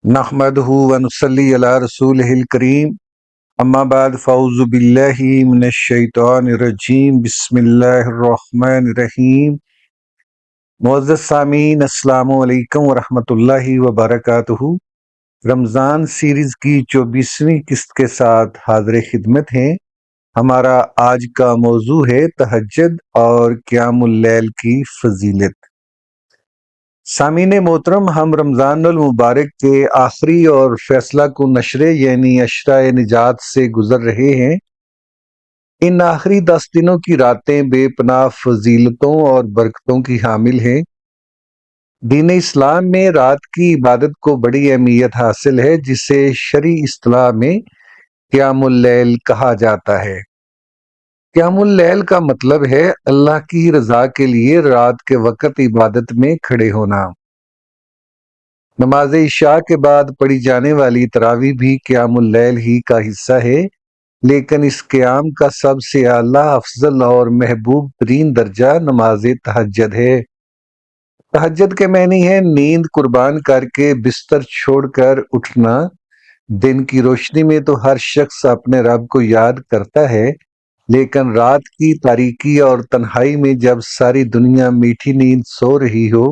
نحمدہ ونصلی علی رسولہ الکریم اما بعد فاعوذ باللہ من الشیطان الرجیم بسم اللہ الرحمن الرحیم۔ معزز سامعین، السلام علیکم ورحمۃ اللہ وبرکاتہ۔ رمضان سیریز کی 24ویں قسط کے ساتھ حاضر خدمت ہیں۔ ہمارا آج کا موضوع ہے تہجد اور قیام اللیل کی فضیلت۔ سامعین محترم، ہم رمضان المبارک کے آخری اور فیصلہ کن عشرے یعنی عشرہ نجات سے گزر رہے ہیں۔ ان آخری 10 دنوں کی راتیں بے پناہ فضیلتوں اور برکتوں کی حامل ہیں۔ دین اسلام میں رات کی عبادت کو بڑی اہمیت حاصل ہے، جسے شرعی اصطلاح میں قیام اللیل کہا جاتا ہے۔ قیام اللیل کا مطلب ہے اللہ کی رضا کے لیے رات کے وقت عبادت میں کھڑے ہونا۔ نماز عشاء کے بعد پڑھی جانے والی تراویح بھی قیام اللیل ہی کا حصہ ہے، لیکن اس قیام کا سب سے اعلیٰ، افضل اور محبوب ترین درجہ نماز تہجد ہے۔ تہجد کے معنی ہے نیند قربان کر کے بستر چھوڑ کر اٹھنا۔ دن کی روشنی میں تو ہر شخص اپنے رب کو یاد کرتا ہے، لیکن رات کی تاریکی اور تنہائی میں جب ساری دنیا میٹھی نیند سو رہی ہو،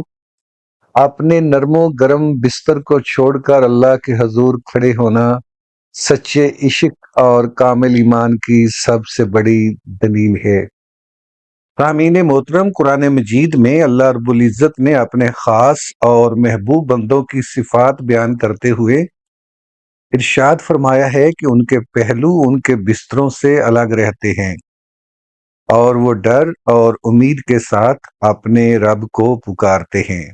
اپنے نرم و گرم بستر کو چھوڑ کر اللہ کے حضور کھڑے ہونا سچے عشق اور کامل ایمان کی سب سے بڑی دلیل ہے۔ سامعین محترم، قرآن مجید میں اللہ رب العزت نے اپنے خاص اور محبوب بندوں کی صفات بیان کرتے ہوئے ارشاد فرمایا ہے کہ ان کے پہلو ان کے بستروں سے الگ رہتے ہیں اور وہ ڈر اور امید کے ساتھ اپنے رب کو پکارتے ہیں۔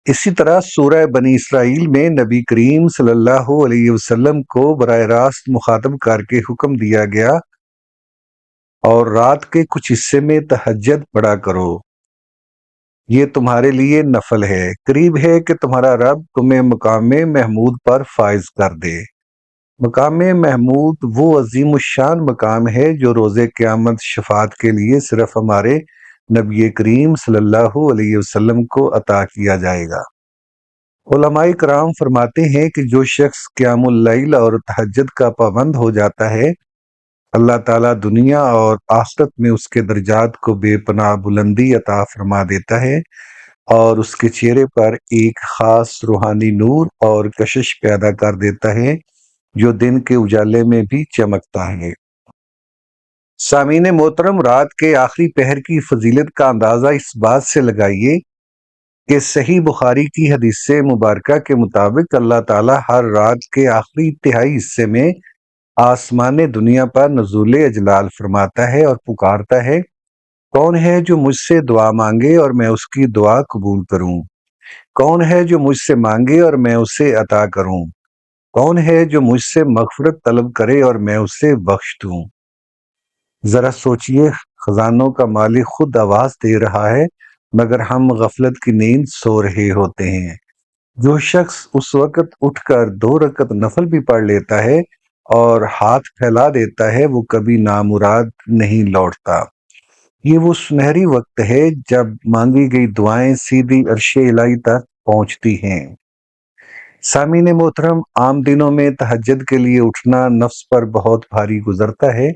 اسی طرح سورہ بنی اسرائیل میں نبی کریم صلی اللہ علیہ وسلم کو براہ راست مخاطب کر کے حکم دیا گیا، اور رات کے کچھ حصے میں تہجد پڑھا کرو، یہ تمہارے لیے نفل ہے، قریب ہے کہ تمہارا رب تمہیں مقام محمود پر فائز کر دے۔ مقام محمود وہ عظیم الشان مقام ہے جو روز قیامت شفاعت کے لیے صرف ہمارے نبی کریم صلی اللہ علیہ وسلم کو عطا کیا جائے گا۔ علماء کرام فرماتے ہیں کہ جو شخص قیام اللیل اور تہجد کا پابند ہو جاتا ہے، اللہ تعالیٰ دنیا اور آخرت میں اس کے درجات کو بے پناہ بلندی عطا فرما دیتا ہے اور اس کے چہرے پر ایک خاص روحانی نور اور کشش پیدا کر دیتا ہے جو دن کے اجالے میں بھی چمکتا ہے۔ سامعین محترم، رات کے آخری پہر کی فضیلت کا اندازہ اس بات سے لگائیے کہ صحیح بخاری کی حدیث مبارکہ کے مطابق اللہ تعالیٰ ہر رات کے آخری تہائی حصے میں آسمان دنیا پر نزول اجلال فرماتا ہے اور پکارتا ہے، کون ہے جو مجھ سے دعا مانگے اور میں اس کی دعا قبول کروں؟ کون ہے جو مجھ سے مانگے اور میں اسے عطا کروں؟ کون ہے جو مجھ سے مغفرت طلب کرے اور میں اسے بخش دوں؟ ذرا سوچئے، خزانوں کا مالک خود آواز دے رہا ہے، مگر ہم غفلت کی نیند سو رہے ہوتے ہیں۔ جو شخص اس وقت اٹھ کر 2 رکعت نفل بھی پڑھ لیتا ہے اور ہاتھ پھیلا دیتا ہے، وہ کبھی نامراد نہیں لوٹتا۔ یہ وہ سنہری وقت ہے جب مانگی گئی دعائیں سیدھی عرش الہی تک پہنچتی ہیں۔ سامعین محترم، عام دنوں میں تہجد کے لیے اٹھنا نفس پر بہت بھاری گزرتا ہے،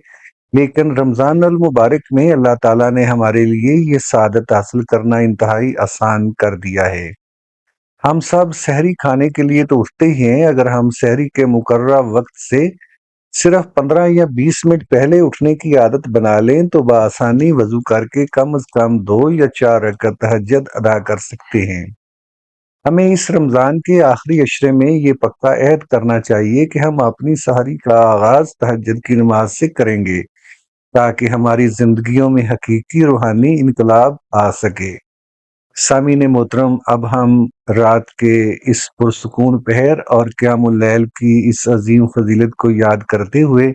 لیکن رمضان المبارک میں اللہ تعالیٰ نے ہمارے لیے یہ سعادت حاصل کرنا انتہائی آسان کر دیا ہے۔ ہم سب سحری کھانے کے لیے تو اٹھتے ہی ہیں، اگر ہم سحری کے مقررہ وقت سے صرف 15 یا 20 منٹ پہلے اٹھنے کی عادت بنا لیں تو بآسانی وضو کر کے کم از کم 2 یا 4 رکعت تہجد ادا کر سکتے ہیں۔ ہمیں اس رمضان کے آخری عشرے میں یہ پکا عہد کرنا چاہیے کہ ہم اپنی سحری کا آغاز تہجد کی نماز سے کریں گے، تاکہ ہماری زندگیوں میں حقیقی روحانی انقلاب آ سکے۔ سامعین محترم، اب ہم رات کے اس پرسکون پہر اور قیام اللیل کی اس عظیم فضیلت کو یاد کرتے ہوئے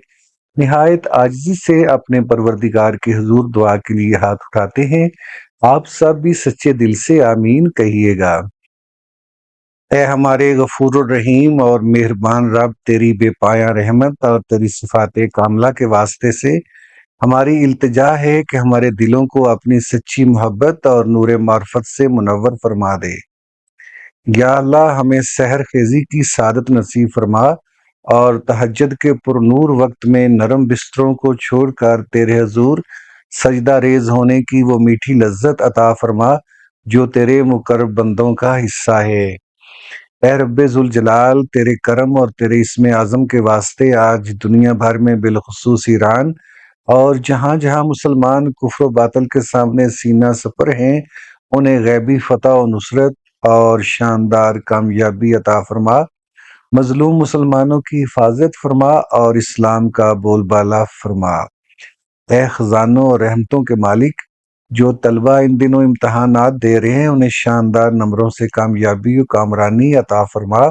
نہایت عاجزی سے اپنے پروردگار کے حضور دعا کے لیے ہاتھ اٹھاتے ہیں۔ آپ سب بھی سچے دل سے آمین کہیے گا۔ اے ہمارے غفور الرحیم اور مہربان رب، تیری بے پایہ رحمت اور تیری صفات کاملہ کے واسطے سے ہماری التجا ہے کہ ہمارے دلوں کو اپنی سچی محبت اور نور معرفت سے منور فرما دے۔ یا اللہ ہمیں سحر خیزی کی سعادت نصیب فرما اور تہجد کے پرنور وقت میں نرم بستروں کو چھوڑ کر تیرے حضور سجدہ ریز ہونے کی وہ میٹھی لذت عطا فرما جو تیرے مقرب بندوں کا حصہ ہے۔ اے رب ذوالجلال، تیرے کرم اور تیرے اسم اعظم کے واسطے آج دنیا بھر میں بالخصوص ایران اور جہاں جہاں مسلمان کفر و باطل کے سامنے سینہ سپر ہیں، انہیں غیبی فتح و نصرت اور شاندار کامیابی عطا فرما، مظلوم مسلمانوں کی حفاظت فرما اور اسلام کا بول بالا فرما۔ اے خزانوں اور رحمتوں کے مالک، جو طلبہ ان دنوں امتحانات دے رہے ہیں انہیں شاندار نمبروں سے کامیابی و کامرانی عطا فرما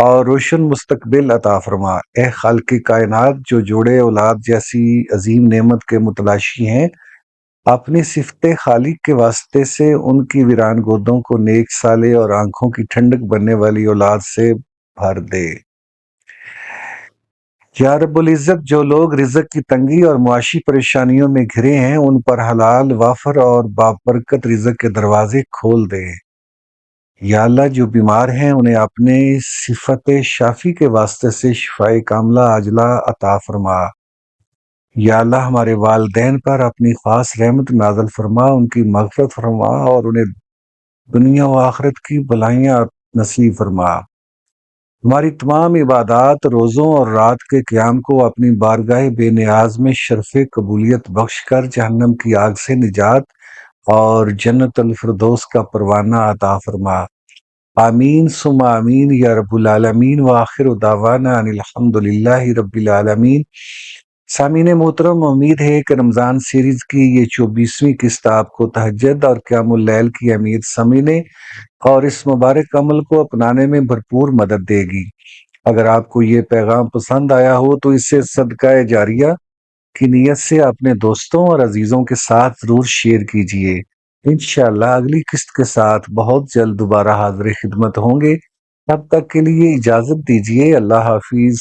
اور روشن مستقبل عطا فرما۔ اے خالق کائنات، جو جوڑے اولاد جیسی عظیم نعمت کے متلاشی ہیں، اپنی صفت خالق کے واسطے سے ان کی ویران گودوں کو نیک سالے اور آنکھوں کی ٹھنڈک بننے والی اولاد سے بھر دے۔ یا رب العزت، جو لوگ رزق کی تنگی اور معاشی پریشانیوں میں گھرے ہیں ان پر حلال، وافر اور بابرکت رزق کے دروازے کھول دے۔ یا اللہ، جو بیمار ہیں انہیں اپنے صفت شافی کے واسطے سے شفائے کاملہ عاجلہ عطا فرما۔ یا اللہ، ہمارے والدین پر اپنی خاص رحمت نازل فرما، ان کی مغفرت فرما اور انہیں دنیا و آخرت کی بھلائیاں نصیب فرما۔ ہماری تمام عبادات، روزوں اور رات کے قیام کو اپنی بارگاہ بے نیاز میں شرف قبولیت بخش کر جہنم کی آگ سے نجات اور جنت الفردوس کا پروانہ عطا فرما۔ آمین ثم آمین یا رب العالمین، وآخر دعوانا ان الحمد للہ رب العالمین۔ سامعین محترم، امید ہے کہ رمضان سیریز کی یہ 24ویں قسط آپ کو تہجد اور قیام اللیل کی اہمیت سمجھنے اور اس مبارک عمل کو اپنانے میں بھرپور مدد دے گی۔ اگر آپ کو یہ پیغام پسند آیا ہو تو اسے صدقہ جاریہ کی نیت سے اپنے دوستوں اور عزیزوں کے ساتھ ضرور شیئر کیجیے۔ انشاءاللہ اگلی قسط کے ساتھ بہت جلد دوبارہ حاضر خدمت ہوں گے۔ تب تک کے لیے اجازت دیجیے۔ اللہ حافظ۔